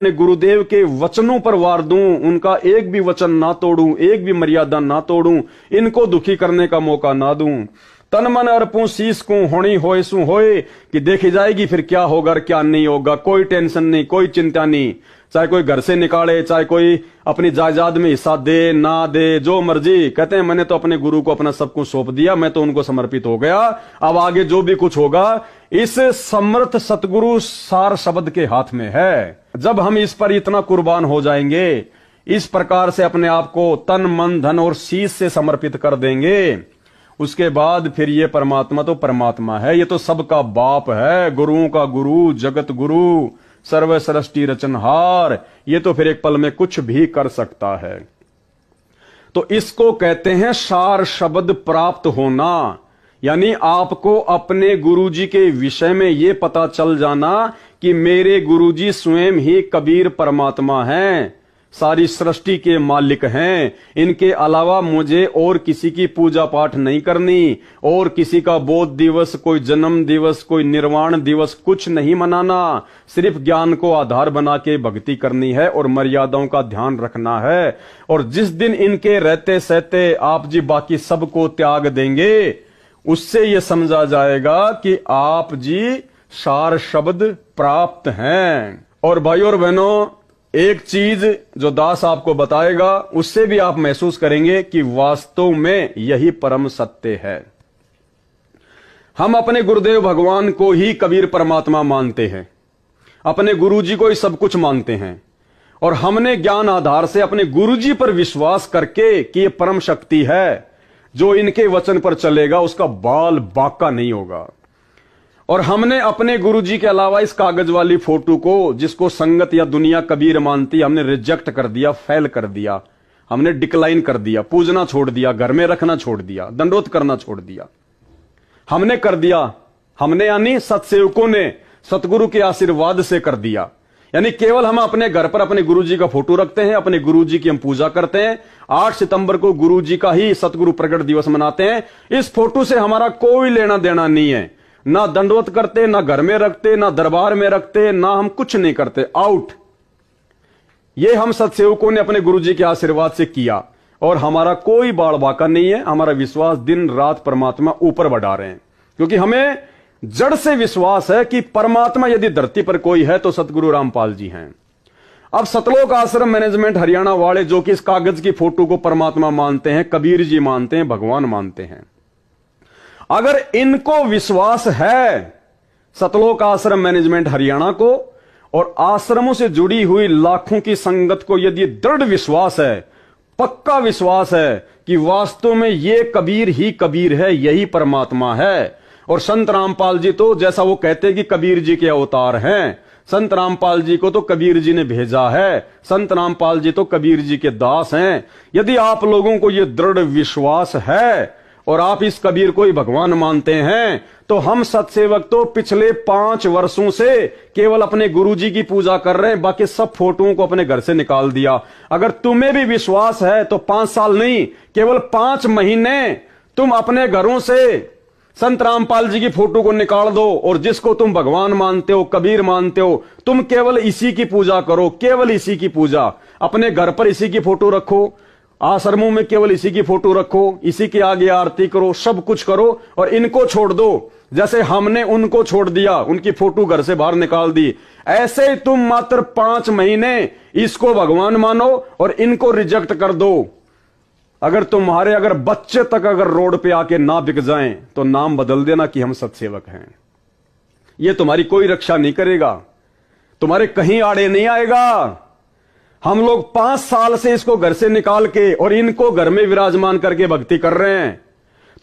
गुरुदेव के वचनों पर वार दूं, उनका एक भी वचन ना तोड़ूं, एक भी मर्यादा ना तोड़ूं, इनको दुखी करने का मौका ना दूं। तन मन अर्पूं शीश को होनी होए सु होए, कि देखी जाएगी फिर क्या होगा और क्या नहीं होगा। कोई टेंशन नहीं, कोई चिंता नहीं। चाहे कोई घर से निकाले, चाहे कोई अपनी जायदाद में हिस्सा दे ना दे, जो मर्जी। कहते हैं मैंने तो अपने गुरु को अपना सब कुछ सौंप दिया, मैं तो उनको समर्पित हो गया। अब आगे जो भी कुछ होगा इस समर्थ सतगुरु सार शब्द के हाथ में है। जब हम इस पर इतना कुर्बान हो जाएंगे, इस प्रकार से अपने आप को तन मन धन और शीश से समर्पित कर देंगे, उसके बाद फिर ये परमात्मा तो परमात्मा है, ये तो सबका बाप है, गुरुओं का गुरु, जगत गुरु, सर्व सृष्टि रचनहार। ये तो फिर एक पल में कुछ भी कर सकता है। तो इसको कहते हैं सार शब्द प्राप्त होना। यानी आपको अपने गुरुजी के विषय में यह पता चल जाना कि मेरे गुरुजी स्वयं ही कबीर परमात्मा हैं, सारी सृष्टि के मालिक हैं। इनके अलावा मुझे और किसी की पूजा पाठ नहीं करनी, और किसी का बोध दिवस, कोई जन्म दिवस, कोई निर्वाण दिवस कुछ नहीं मनाना। सिर्फ ज्ञान को आधार बना के भक्ति करनी है और मर्यादाओं का ध्यान रखना है। और जिस दिन इनके रहते सहते आप जी बाकी सबको त्याग देंगे, उससे यह समझा जाएगा कि आप जी सार शब्द प्राप्त हैं। और भाई और बहनों, एक चीज जो दास आपको बताएगा उससे भी आप महसूस करेंगे कि वास्तव में यही परम सत्य है। हम अपने गुरुदेव भगवान को ही कबीर परमात्मा मानते हैं, अपने गुरुजी को ही सब कुछ मानते हैं, और हमने ज्ञान आधार से अपने गुरुजी पर विश्वास करके कि ये परम शक्ति है, जो इनके वचन पर चलेगा उसका बाल बाका नहीं होगा। और हमने अपने गुरुजी के अलावा इस कागज वाली फोटो को, जिसको संगत या दुनिया कबीर मानती, हमने रिजेक्ट कर दिया, फेल कर दिया, हमने डिक्लाइन कर दिया, पूजना छोड़ दिया, घर में रखना छोड़ दिया, दंडोत करना छोड़ दिया, हमने कर दिया। हमने यानी सत्सेवकों ने सतगुरु के आशीर्वाद से कर दिया। यानी केवल हम अपने घर पर अपने गुरुजी का फोटो रखते हैं, अपने गुरुजी की हम पूजा करते हैं। 8 सितंबर को गुरुजी का ही सतगुरु प्रकट दिवस मनाते हैं। इस फोटो से हमारा कोई लेना देना नहीं है, ना दंडवत करते, ना घर में रखते, ना दरबार में रखते, ना हम कुछ नहीं करते, आउट। ये हम सत्सेवकों ने अपने गुरुजी के आशीर्वाद से किया, और हमारा कोई बाड़ बाका नहीं है। हमारा विश्वास दिन रात परमात्मा ऊपर बढ़ा रहे हैं, क्योंकि हमें जड़ से विश्वास है कि परमात्मा यदि धरती पर कोई है तो सतगुरु रामपाल जी हैं। अब सतलोक आश्रम मैनेजमेंट हरियाणा वाले जो कि इस कागज की फोटो को परमात्मा मानते हैं, कबीर जी मानते हैं, भगवान मानते हैं, अगर इनको विश्वास है सतलोक आश्रम मैनेजमेंट हरियाणा को और आश्रमों से जुड़ी हुई लाखों की संगत को यदि दृढ़ विश्वास है, पक्का विश्वास है कि वास्तव में ये कबीर ही कबीर है, यही परमात्मा है। और संत रामपाल जी तो जैसा वो कहते हैं कि कबीर जी के अवतार हैं, संत रामपाल जी को तो कबीर जी ने भेजा है, संत रामपाल जी तो कबीर जी के दास हैं। यदि आप लोगों को ये दृढ़ विश्वास है और आप इस कबीर को ही भगवान मानते हैं, तो हम सत्सेवक तो पिछले 5 वर्षों से केवल अपने गुरुजी की पूजा कर रहे हैं, बाकी सब फोटोओं को अपने घर से निकाल दिया। अगर तुम्हें भी विश्वास है तो 5 साल नहीं, केवल 5 महीने तुम अपने घरों से संत रामपाल जी की फोटो को निकाल दो, और जिसको तुम भगवान मानते हो, कबीर मानते हो, तुम केवल इसी की पूजा करो, केवल इसी की पूजा। अपने घर पर इसी की फोटो रखो, आश्रमों में केवल इसी की फोटो रखो, इसी के आगे आरती करो, सब कुछ करो, और इनको छोड़ दो। जैसे हमने उनको छोड़ दिया, उनकी फोटो घर से बाहर निकाल दी, ऐसे ही तुम मात्र 5 महीने इसको भगवान मानो और इनको रिजेक्ट कर दो। अगर तुम्हारे अगर बच्चे तक अगर रोड पे आके ना बिक जाएं तो नाम बदल देना कि हम सत्सेवक हैं। ये तुम्हारी कोई रक्षा नहीं करेगा, तुम्हारे कहीं आड़े नहीं आएगा। हम लोग 5 साल से इसको घर से निकाल के और इनको घर में विराजमान करके भक्ति कर रहे हैं।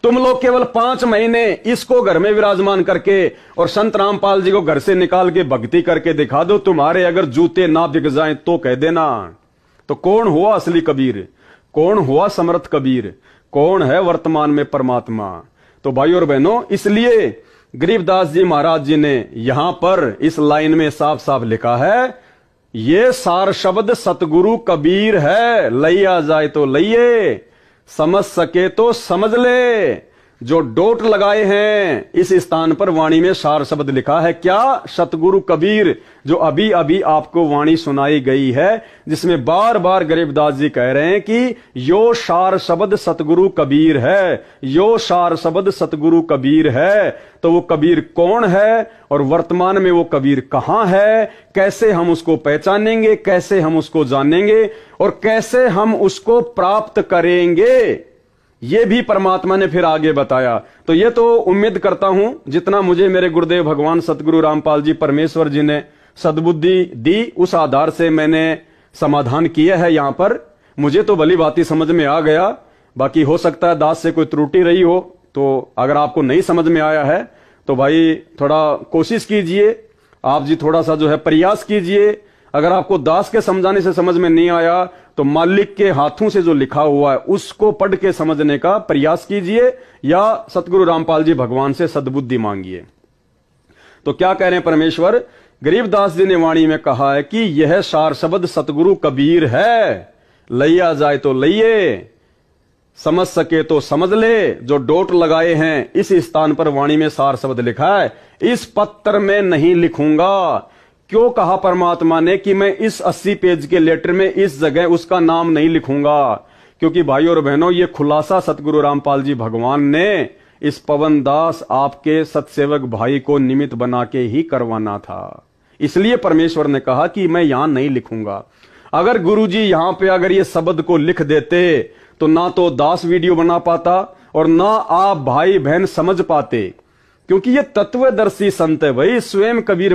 तुम लोग केवल 5 महीने इसको घर में विराजमान करके और संत रामपाल जी को घर से निकाल के भक्ति करके दिखा दो। तुम्हारे अगर जूते ना बिक जाएं तो कह देना। तो कौन हुआ असली कबीर, कौन हुआ समर्थ कबीर, कौन है वर्तमान में परमात्मा? तो भाई और बहनों, इसलिए गरीबदास जी महाराज जी ने यहां पर इस लाइन में साफ साफ लिखा है, ये सार शब्द सतगुरु कबीर है, लइया जाए तो लइये, समझ सके तो समझ ले। जो डोट लगाए हैं इस स्थान पर वाणी में सार शब्द लिखा है, क्या? सतगुरु कबीर, जो अभी अभी आपको वाणी सुनाई गई है, जिसमें बार बार गरीबदास जी कह रहे हैं कि यो सार शब्द सतगुरु कबीर है, यो सार शब्द सतगुरु कबीर है। तो वो कबीर कौन है और वर्तमान में वो कबीर कहां है, कैसे हम उसको पहचानेंगे, कैसे हम उसको जानेंगे और कैसे हम उसको प्राप्त करेंगे, ये भी परमात्मा ने फिर आगे बताया। तो ये तो उम्मीद करता हूं जितना मुझे मेरे गुरुदेव भगवान सतगुरु रामपाल जी परमेश्वर जी ने सद्बुद्धि दी, उस आधार से मैंने समाधान किया है। यहां पर मुझे तो भली बात समझ में आ गया, बाकी हो सकता है दास से कोई त्रुटि रही हो। तो अगर आपको नहीं समझ में आया है तो भाई थोड़ा कोशिश कीजिए, आप जी थोड़ा सा जो है प्रयास कीजिए। अगर आपको दास के समझाने से समझ में नहीं आया तो मालिक के हाथों से जो लिखा हुआ है उसको पढ़ के समझने का प्रयास कीजिए, या सतगुरु रामपाल जी भगवान से सद्बुद्धि मांगिए। तो क्या कह रहे हैं परमेश्वर? गरीबदास जी ने वाणी में कहा है कि यह सार शब्द सतगुरु कबीर है, लइया जाए तो लइये, समझ सके तो समझ ले। जो डोट लगाए हैं इस स्थान पर वाणी में सार शब्द लिखा है, इस पत्र में नहीं लिखूंगा। क्यों कहा परमात्मा ने कि मैं इस 80 पेज के लेटर में इस जगह उसका नाम नहीं लिखूंगा? क्योंकि भाई और बहनों, ये खुलासा सतगुरु रामपाल जी भगवान ने इस पवन दास आपके सत्सेवक भाई को निमित्त बना के ही करवाना था। इसलिए परमेश्वर ने कहा कि मैं यहां नहीं लिखूंगा। अगर गुरुजी यहां पे अगर ये शब्द को लिख देते तो ना तो दास वीडियो बना पाता और ना आप भाई बहन समझ पाते, क्योंकि ये तत्वदर्शी संत है भाई, स्वयं कबीर